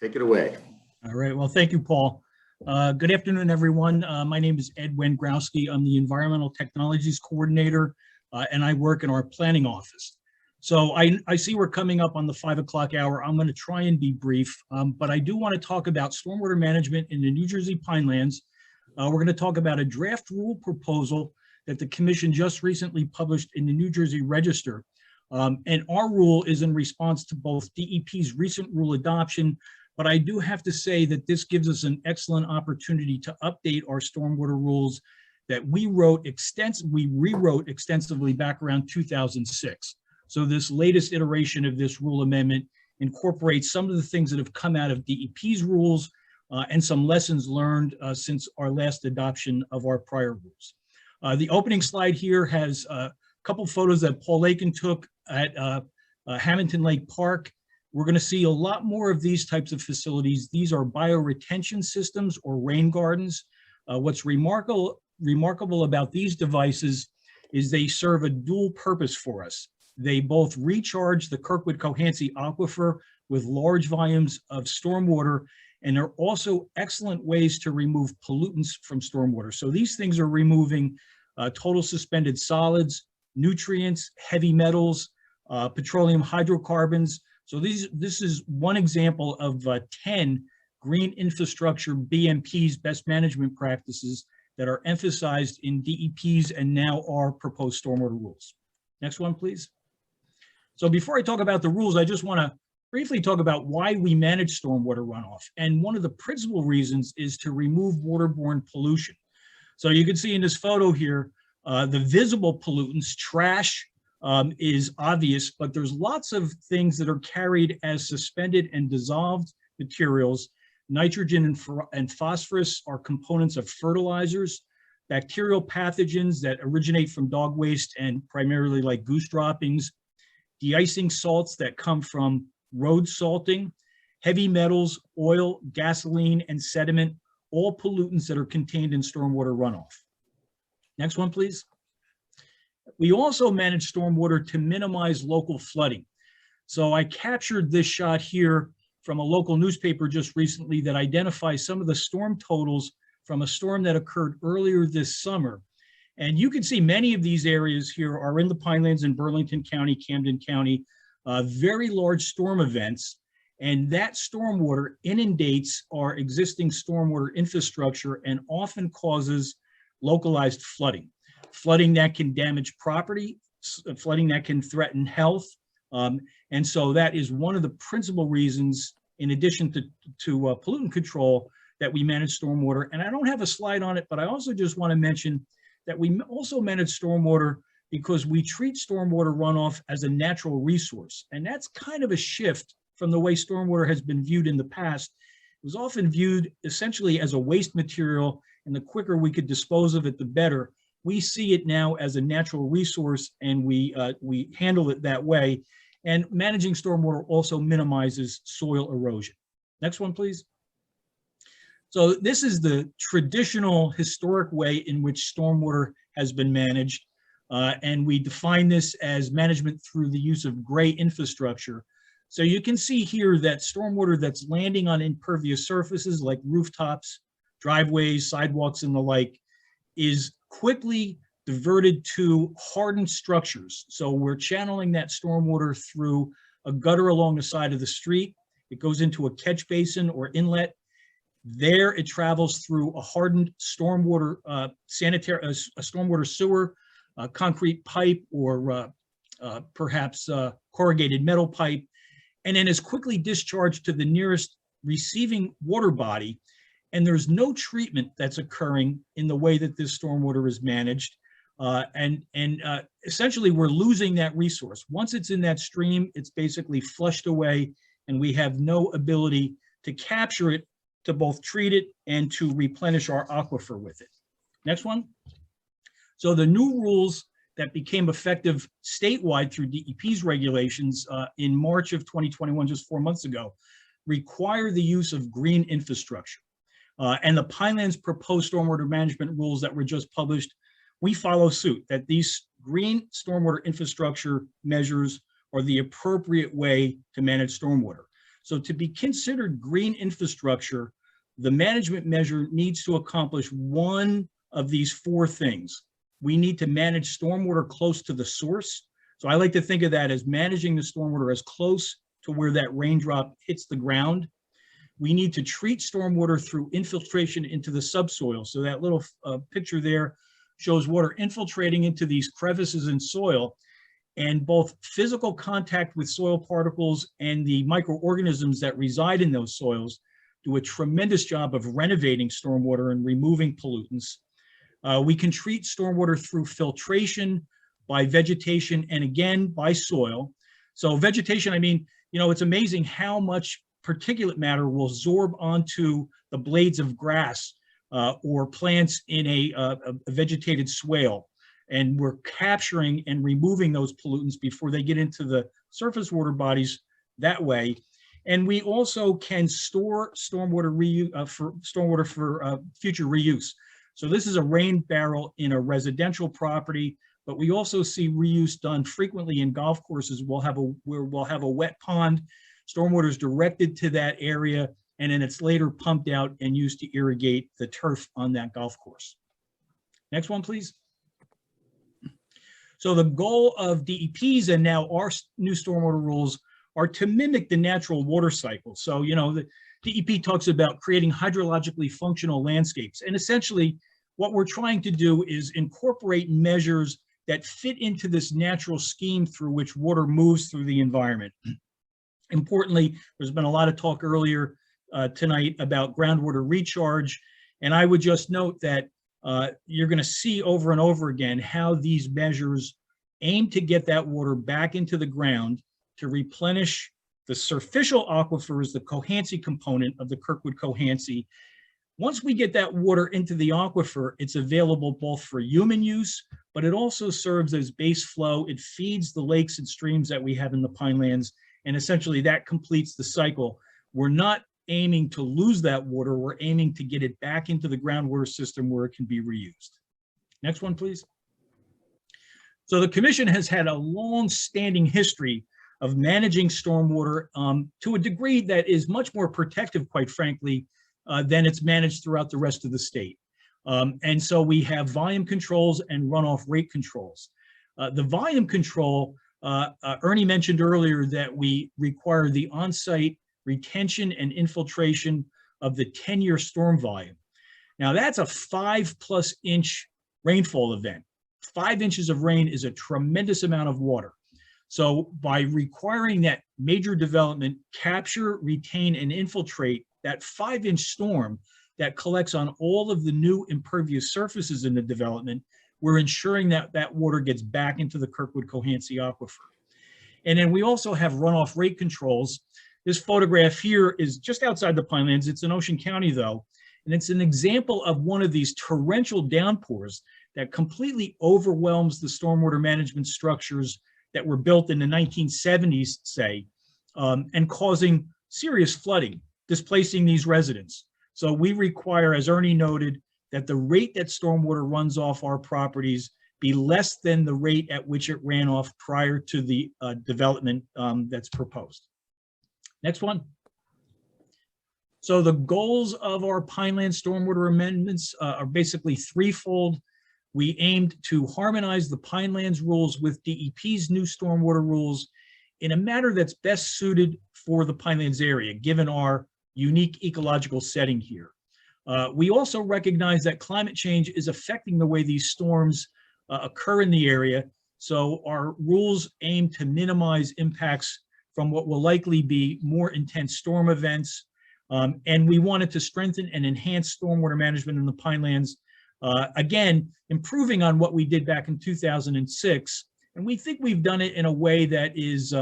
Take it away. All right. Well, thank you, Paul. Good afternoon, everyone. My name is Ed Wengrowski. I'm the Environmental Technologies Coordinator, and I work in our planning office. So I see we're coming up on the 5 o'clock hour. I'm going to try and be brief, but I do want to talk about stormwater management in the New Jersey Pinelands. We're going to talk about a draft rule proposal that the Commission just recently published in the New Jersey Register. And our rule is in response to both DEP's recent rule adoption, but I do have to say that this gives us an excellent opportunity to update our stormwater rules that we rewrote extensively back around 2006. So this latest iteration of this rule amendment incorporates some of the things that have come out of DEP's rules and some lessons learned since our last adoption of our prior rules. The opening slide here has a couple photos that Paul Lakin took at Hamilton Lake Park. We're going to see a lot more of these types of facilities. These are bioretention systems or rain gardens. What's remarkable about these devices is they serve a dual purpose for us. They both recharge the Kirkwood-Cohansey aquifer with large volumes of stormwater, and they're also excellent ways to remove pollutants from stormwater. So these things are removing total suspended solids, nutrients, heavy metals, petroleum hydrocarbons. So this is one example of 10 green infrastructure BMPs, best management practices, that are emphasized in DEP's and now our proposed stormwater rules. Next one, please. So before I talk about the rules, I just want to briefly talk about why we manage stormwater runoff. And one of the principal reasons is to remove waterborne pollution. So you can see in this photo here, the visible pollutants, trash, is obvious, but there's lots of things that are carried as suspended and dissolved materials. Nitrogen and phosphorus are components of fertilizers. Bacterial pathogens that originate from dog waste and primarily like goose droppings. De-icing salts that come from road salting. Heavy metals, oil, gasoline, and sediment, all pollutants that are contained in stormwater runoff. Next one, please. We also manage stormwater to minimize local flooding. So I captured this shot here from a local newspaper just recently that identifies some of the storm totals from a storm that occurred earlier this summer. And you can see many of these areas here are in the Pinelands in Burlington County, Camden County, very large storm events. And that stormwater inundates our existing stormwater infrastructure and often causes localized flooding. Flooding that can damage property, flooding that can threaten health. And so that is one of the principal reasons, in addition to pollutant control, that we manage stormwater. And I don't have a slide on it, but I also just want to mention that we also manage stormwater because we treat stormwater runoff as a natural resource. And that's kind of a shift from the way stormwater has been viewed in the past. It was often viewed essentially as a waste material, and the quicker we could dispose of it, the better. We see it now as a natural resource, and we handle it that way. And managing stormwater also minimizes soil erosion. Next one, please. So this is the traditional historic way in which stormwater has been managed. And we define this as management through the use of gray infrastructure. So you can see here that stormwater that's landing on impervious surfaces like rooftops, driveways, sidewalks, and the like is quickly diverted to hardened structures. So we're channeling that stormwater through a gutter along the side of the street. It goes into a catch basin or inlet. There it travels through a hardened stormwater a stormwater sewer, concrete pipe, or perhaps corrugated metal pipe, and then is quickly discharged to the nearest receiving water body. And there's no treatment that's occurring in the way that this stormwater is managed. Essentially, we're losing that resource. Once it's in that stream, it's basically flushed away, and we have no ability to capture it, to both treat it and to replenish our aquifer with it. Next one. So the new rules that became effective statewide through DEP's regulations in March of 2021, just 4 months ago, require the use of green infrastructure. And the Pinelands proposed stormwater management rules that were just published, we follow suit that these green stormwater infrastructure measures are the appropriate way to manage stormwater. So to be considered green infrastructure, the management measure needs to accomplish one of these four things. We need to manage stormwater close to the source. So I like to think of that as managing the stormwater as close to where that raindrop hits the ground. We need to treat stormwater through infiltration into the subsoil. So that little picture there shows water infiltrating into these crevices in soil, and both physical contact with soil particles and the microorganisms that reside in those soils do a tremendous job of renovating stormwater and removing pollutants. We can treat stormwater through filtration, by vegetation, and again, by soil. So vegetation, I mean, you know, it's amazing how much particulate matter will absorb onto the blades of grass or plants in a vegetated swale. And we're capturing and removing those pollutants before they get into the surface water bodies that way. And we also can store stormwater for future reuse. So this is a rain barrel in a residential property, but we also see reuse done frequently in golf courses. Where we'll have a wet pond, stormwater is directed to that area, and then it's later pumped out and used to irrigate the turf on that golf course. Next one, please. So the goal of DEPs and now our new stormwater rules are to mimic the natural water cycle. So, you know, the DEP talks about creating hydrologically functional landscapes. And essentially, what we're trying to do is incorporate measures that fit into this natural scheme through which water moves through the environment. Importantly, there's been a lot of talk earlier tonight about groundwater recharge. And I would just note that you're going to see over and over again how these measures aim to get that water back into the ground to replenish the surficial aquifers, the Cohansey component of the Kirkwood Cohansey. Once we get that water into the aquifer, it's available both for human use, but it also serves as base flow. It feeds the lakes and streams that we have in the Pinelands, and essentially that completes the cycle. We're not aiming to lose that water, we're aiming to get it back into the groundwater system where it can be reused. Next one, please. So the Commission has had a long-standing history of managing stormwater to a degree that is much more protective, quite frankly, than it's managed throughout the rest of the state. And so we have volume controls and runoff rate controls. The volume control, Ernie mentioned earlier that we require the on-site retention and infiltration of the 10-year storm volume. Now that's a 5+ inch rainfall event. 5 inches of rain is a tremendous amount of water. So by requiring that major development capture, retain, and infiltrate that 5-inch storm that collects on all of the new impervious surfaces in the development, we're ensuring that that water gets back into the Kirkwood Cohansey aquifer. And then we also have runoff rate controls. This photograph here is just outside the Pinelands. It's in Ocean County though, and it's an example of one of these torrential downpours that completely overwhelms the stormwater management structures that were built in the 1970s, say, and causing serious flooding, displacing these residents. So we require, as Ernie noted, that the rate that stormwater runs off our properties be less than the rate at which it ran off prior to the development that's proposed. Next one. So the goals of our Pineland stormwater amendments are basically threefold. We aimed to harmonize the Pinelands rules with DEP's new stormwater rules in a manner that's best suited for the Pinelands area, given our unique ecological setting here. We also recognize that climate change is affecting the way these storms occur in the area. So our rules aim to minimize impacts from what will likely be more intense storm events. And we wanted to strengthen and enhance stormwater management in the Pinelands, again, improving on what we did back in 2006. And we think we've done it in a way that is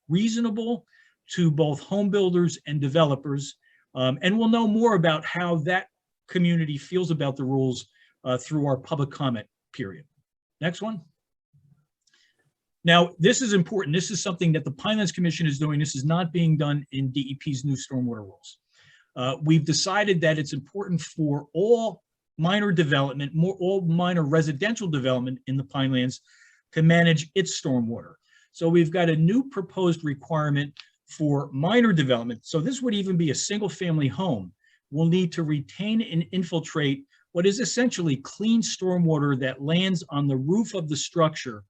reasonable to both home builders and developers. And we'll know more about how that community feels about the rules through our public comment period. Next one. Now, this is important. This is something that the Pinelands Commission is doing. This is not being done in DEP's new stormwater rules. We've decided that it's important for all minor development, all minor residential development in the Pinelands to manage its stormwater. So we've got a new proposed requirement For minor development, so this would even be a single family home, will need to retain and infiltrate what is essentially clean stormwater that lands on the roof of the structure,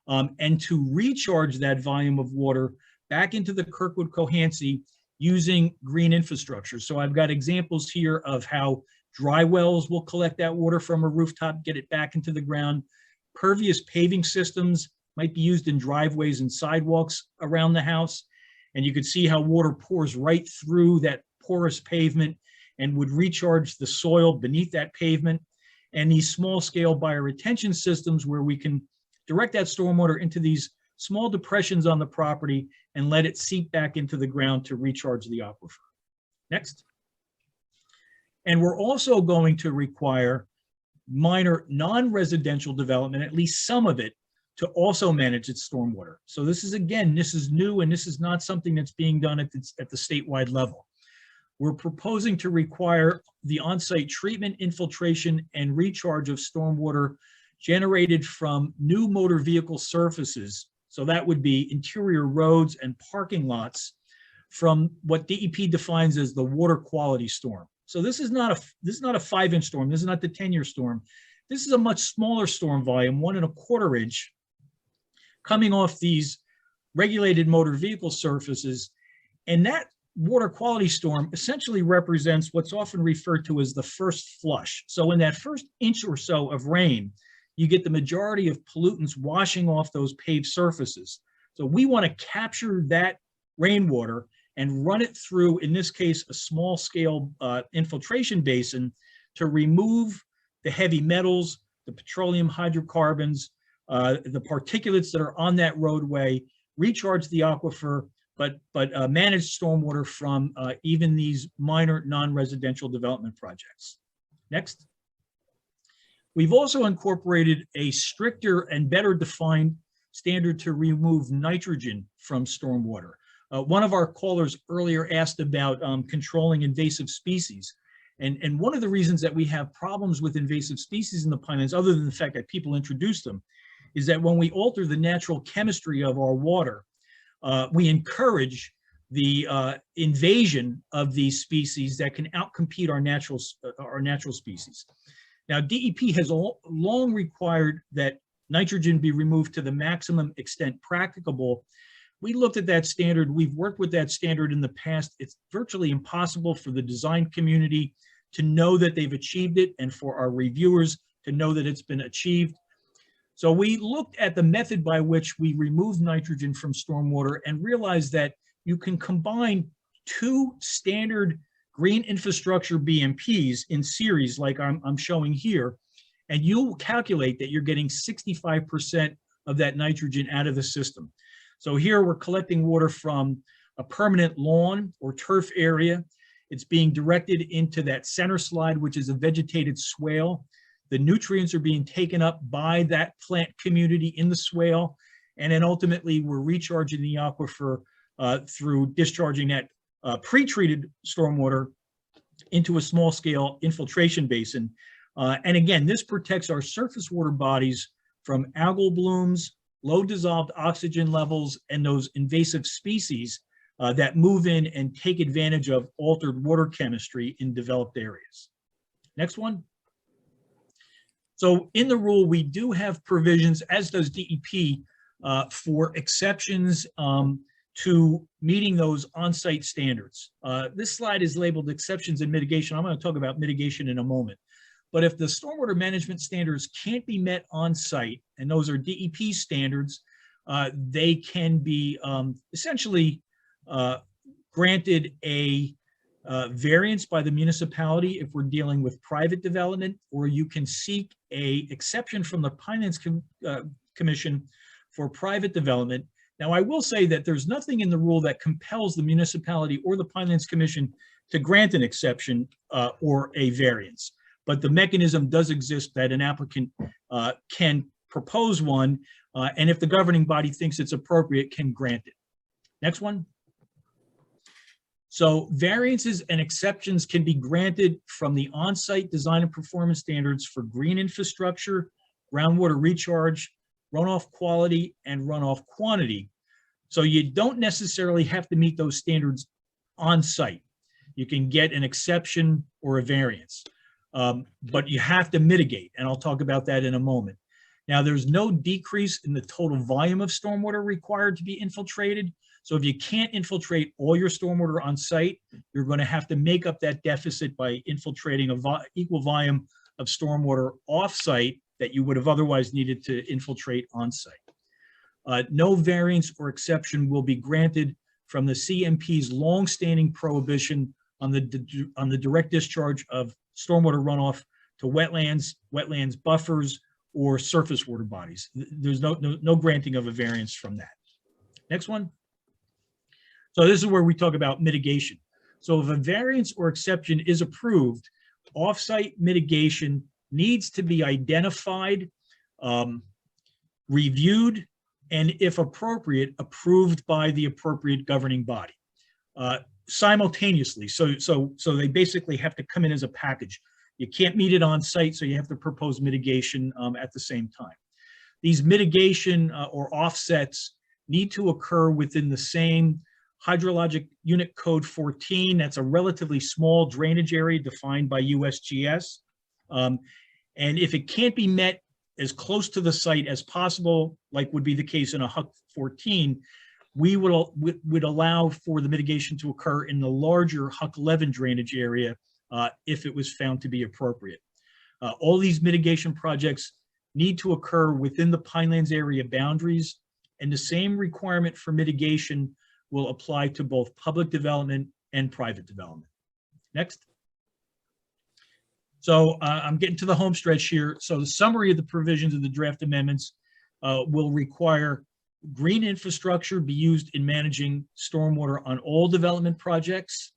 and to recharge that volume of water back into the Kirkwood-Cohansey using green infrastructure. So I've got examples here of how dry wells will collect that water from a rooftop, get it back into the ground. Pervious paving systems might be used in driveways and sidewalks around the house. And you can see how water pours right through that porous pavement and would recharge the soil beneath that pavement. And these small-scale bioretention systems where we can direct that stormwater into these small depressions on the property and let it seep back into the ground to recharge the aquifer. Next. And we're also going to require minor non-residential development, at least some of it, to also manage its stormwater. So this is, again, this is new, and this is not something that's being done at the statewide level. We're proposing to require the on-site treatment, infiltration, and recharge of stormwater generated from new motor vehicle surfaces. So that would be interior roads and parking lots from what DEP defines as the water quality storm. So this is not a 5-inch storm. This is not the 10-year storm. This is a much smaller storm volume, 1 1/4 inch, coming off these regulated motor vehicle surfaces. And that water quality storm essentially represents what's often referred to as the first flush. So in that first inch or so of rain, you get the majority of pollutants washing off those paved surfaces. So we want to capture that rainwater and run it through, in this case, a small scale infiltration basin to remove the heavy metals, the petroleum hydrocarbons, the particulates that are on that roadway, recharge the aquifer, but manage stormwater from even these minor non-residential development projects. Next. We've also incorporated a stricter and better defined standard to remove nitrogen from stormwater. One of our callers earlier asked about controlling invasive species. And one of the reasons that we have problems with invasive species in the Pinelands, other than the fact that people introduce them, is that when we alter the natural chemistry of our water, we encourage the invasion of these species that can outcompete our natural species. Now, DEP has long required that nitrogen be removed to the maximum extent practicable. We looked at that standard. We've worked with that standard in the past. It's virtually impossible for the design community to know that they've achieved it and for our reviewers to know that it's been achieved. So we looked at the method by which we remove nitrogen from stormwater and realized that you can combine 2 standard green infrastructure BMPs in series like I'm showing here, and you'll calculate that you're getting 65% of that nitrogen out of the system. So here we're collecting water from a permanent lawn or turf area. It's being directed into that center slide, which is a vegetated swale. The nutrients are being taken up by that plant community in the swale. And then ultimately we're recharging the aquifer through discharging that pre-treated stormwater into a small scale infiltration basin. And again, this protects our surface water bodies from algal blooms, low dissolved oxygen levels, and those invasive species that move in and take advantage of altered water chemistry in developed areas. Next one. So in the rule, we do have provisions, as does DEP, for exceptions to meeting those on-site standards. This slide is labeled exceptions and mitigation. I'm going to talk about mitigation in a moment. But if the stormwater management standards can't be met on site, and those are DEP standards, they can be essentially granted a variance by the municipality if we're dealing with private development, or you can seek a exception from the Pinelands Commission for private development. Now, I will say that there's nothing in the rule that compels the municipality or the Pinelands Commission to grant an exception or a variance. But the mechanism does exist that an applicant can propose one, and if the governing body thinks it's appropriate, can grant it. Next one. So variances and exceptions can be granted from the on-site design and performance standards for green infrastructure, groundwater recharge, runoff quality, and runoff quantity So you don't necessarily have to meet those standards on site. You can get an exception or a variance, but you have to mitigate, and I'll talk about that in a moment. Now, there's no decrease in the total volume of stormwater required to be infiltrated. So if you can't infiltrate all your stormwater on site, you're going to have to make up that deficit by infiltrating an equal volume of stormwater off-site that you would have otherwise needed to infiltrate on-site. No variance or exception will be granted from the CMP's longstanding prohibition on the direct discharge of stormwater runoff to wetlands, wetlands buffers, or surface water bodies. There's no granting of a variance from that. Next one. So this is where we talk about mitigation. So if a variance or exception is approved, off-site mitigation needs to be identified, reviewed, and if appropriate, approved by the appropriate governing body simultaneously. So they basically have to come in as a package. You can't meet it on site, so you have to propose mitigation at the same time. These mitigation or offsets need to occur within the same Hydrologic Unit Code 14. That's a relatively small drainage area defined by USGS. And if it can't be met as close to the site as possible, like would be the case in a HUC 14, we would allow for the mitigation to occur in the larger HUC 11 drainage area if it was found to be appropriate. All these mitigation projects need to occur within the Pinelands area boundaries, and the same requirement for mitigation will apply to both public development and private development. Next. So I'm getting to the home stretch here. So the summary of the provisions of the draft amendments will require green infrastructure be used in managing stormwater on all development projects,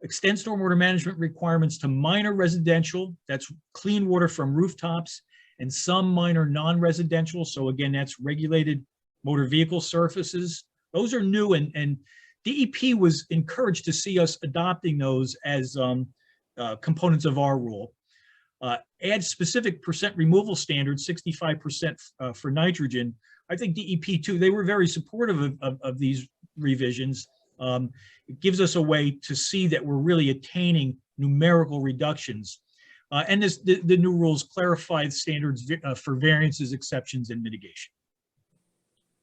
extend stormwater management requirements to minor residential, that's clean water from rooftops, and some minor non-residential. So again, that's regulated motor vehicle surfaces. Those are new, and DEP was encouraged to see us adopting those as components of our rule. Add specific percent removal standards, 65% for nitrogen. I think DEP too, they were very supportive of these revisions. It gives us a way to see that we're really attaining numerical reductions. And the new rules clarify the standards for variances, exceptions, and mitigation.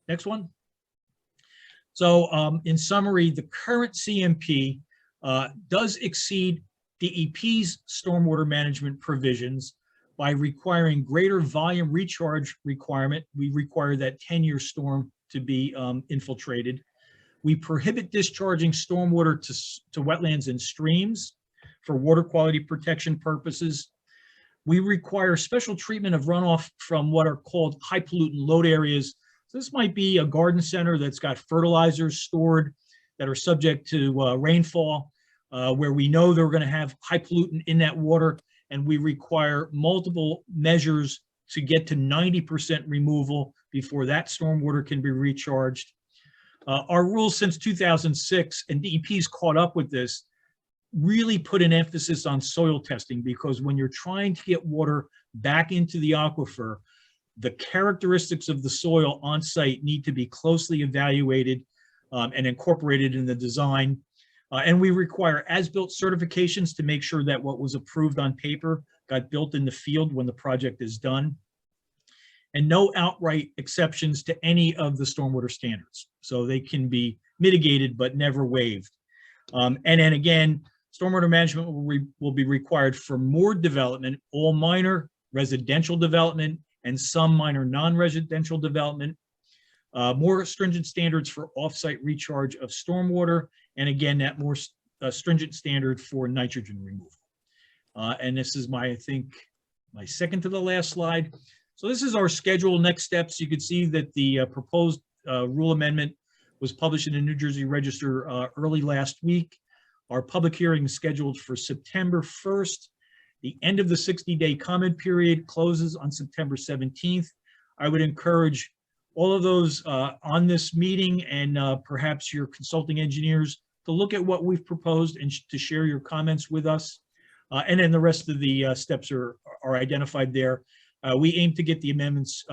Next one. So in summary, the current CMP does exceed DEP's stormwater management provisions by requiring greater volume recharge requirement. We require that 10-year storm to be infiltrated. We prohibit discharging stormwater to wetlands and streams for water quality protection purposes. We require special treatment of runoff from what are called high pollutant load areas. So this might be a garden center that's got fertilizers stored that are subject to rainfall, where we know they're going to have high pollutant in that water, and we require multiple measures to get to 90% removal before that stormwater can be recharged. Our rules since 2006, and DEP's caught up with this, really put an emphasis on soil testing, because when you're trying to get water back into the aquifer, the characteristics of the soil on site need to be closely evaluated and incorporated in the design. And we require as-built certifications to make sure that what was approved on paper got built in the field when the project is done. And no outright exceptions to any of the stormwater standards. So they can be mitigated but never waived. And then again, stormwater management will be required for more development, all minor residential development and some minor non-residential development, more stringent standards for off-site recharge of stormwater, and again, that more stringent standard for nitrogen removal. And this is I think, my second to the last slide. So this is our schedule, next steps. You can see that the proposed rule amendment was published in the New Jersey Register early last week. Our public hearing is scheduled for September 1st. The end of the 60-day comment period closes on September 17th. I would encourage all of those on this meeting and perhaps your consulting engineers to look at what we've proposed and to share your comments with us. And then the rest of the steps are identified there. We aim to get the amendments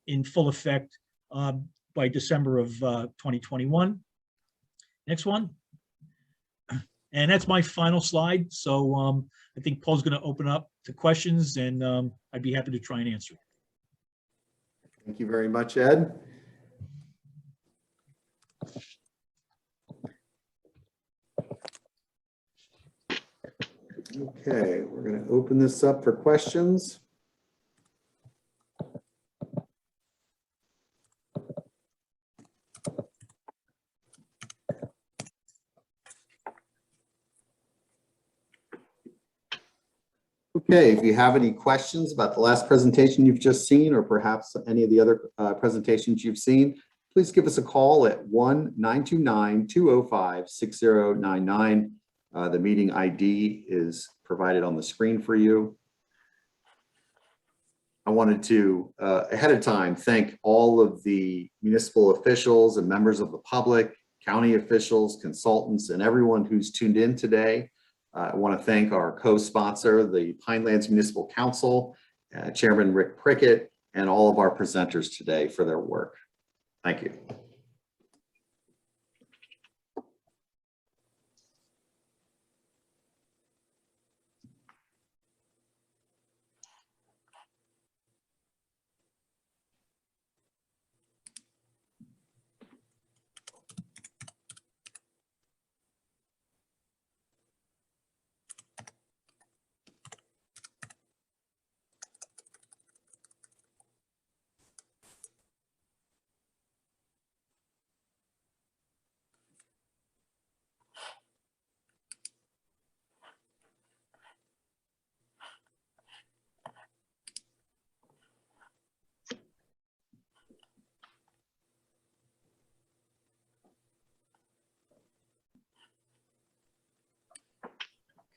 in full effect by December of 2021. Next one. And that's my final slide. So I think Paul's going to open up to questions, and I'd be happy to try and answer. Thank you very much, Ed. Okay, we're going to open this up for questions. Okay, if you have any questions about the last presentation you've just seen, or perhaps any of the other presentations you've seen, please give us a call at 1-929-205-6099. The meeting ID is provided on the screen for you. I wanted to, ahead of time, thank all of the municipal officials and members of the public, county officials, consultants, and everyone who's tuned in today. I want to thank our co-sponsor, the Pinelands Municipal Council, Chairman Rick Prickett, and all of our presenters today for their work. Thank you.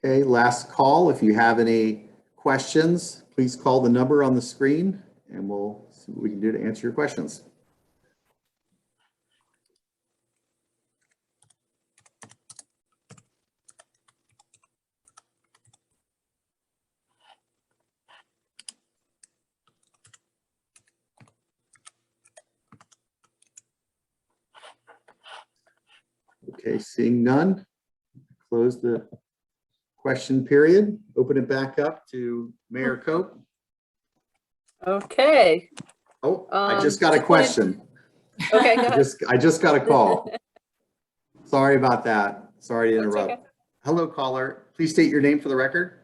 Okay, last call. If you have any questions, please call the number on the screen and we'll see what we can do to answer your questions. Okay, seeing none, close the question period. Open it back up to Mayor Cope. Okay. Oh, I just got a question. Okay, go ahead. I just got a call. Sorry about that. Sorry to interrupt. Okay. Hello, caller. Please state your name for the record.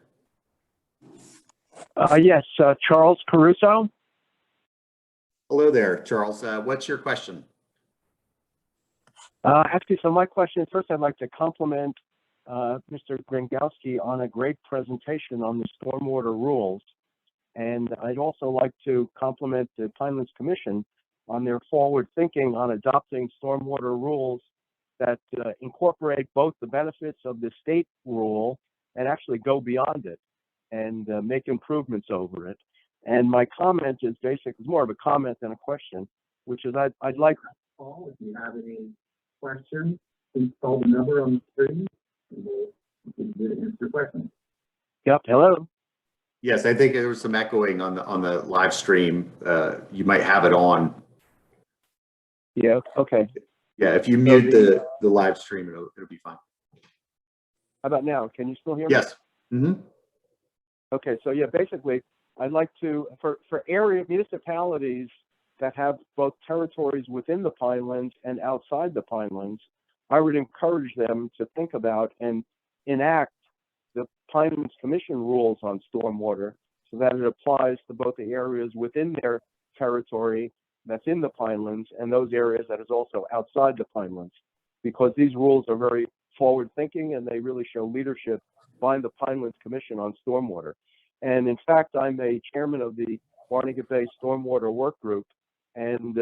Yes, Charles Caruso. Hello there, Charles. What's your question? Actually, so my question, first I'd like to compliment Mr. Gringowski on a great presentation on the stormwater rules. And I'd also like to compliment the Pinelands Commission on their forward thinking on adopting stormwater rules that incorporate both the benefits of the state rule and actually go beyond it and make improvements over it. And my comment is basically, it's more of a comment than a question, which is I'd like to call if you have any questions, please call the number on the screen and we'll answer your question. Yep, hello. Yes, I think there was some echoing on the live stream. You might have it on. Yeah, okay. Yeah, if you mute the live stream, it'll be fine. How about now? Can you still hear me? Yes. Mm-hmm. Okay, so yeah, basically, I'd like to, for area municipalities that have both territories within the Pinelands and outside the Pinelands, I would encourage them to think about and enact the Pinelands Commission rules on stormwater so that it applies to both the areas within their territory that's in the Pinelands and those areas that is also outside the Pinelands, because these rules are very forward thinking and they really show leadership by the Pinelands Commission on stormwater. And in fact, I'm a chairman of the Barnegat Bay Stormwater Work Group, and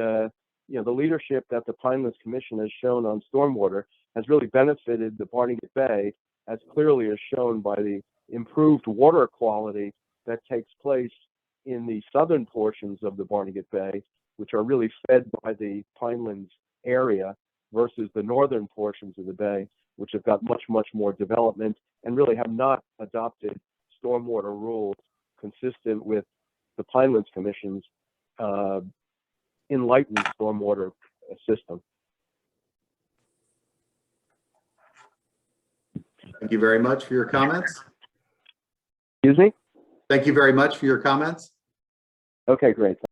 you know, the leadership that the Pinelands Commission has shown on stormwater has really benefited the Barnegat Bay, as clearly as shown by the improved water quality that takes place in the southern portions of the Barnegat Bay, which are really fed by the Pinelands area, versus the northern portions of the bay, which have got much, much more development and really have not adopted stormwater rules consistent with the Pinelands Commission's enlightened stormwater system. Thank you very much for your comments. Excuse me? Thank you very much for your comments. Okay, great.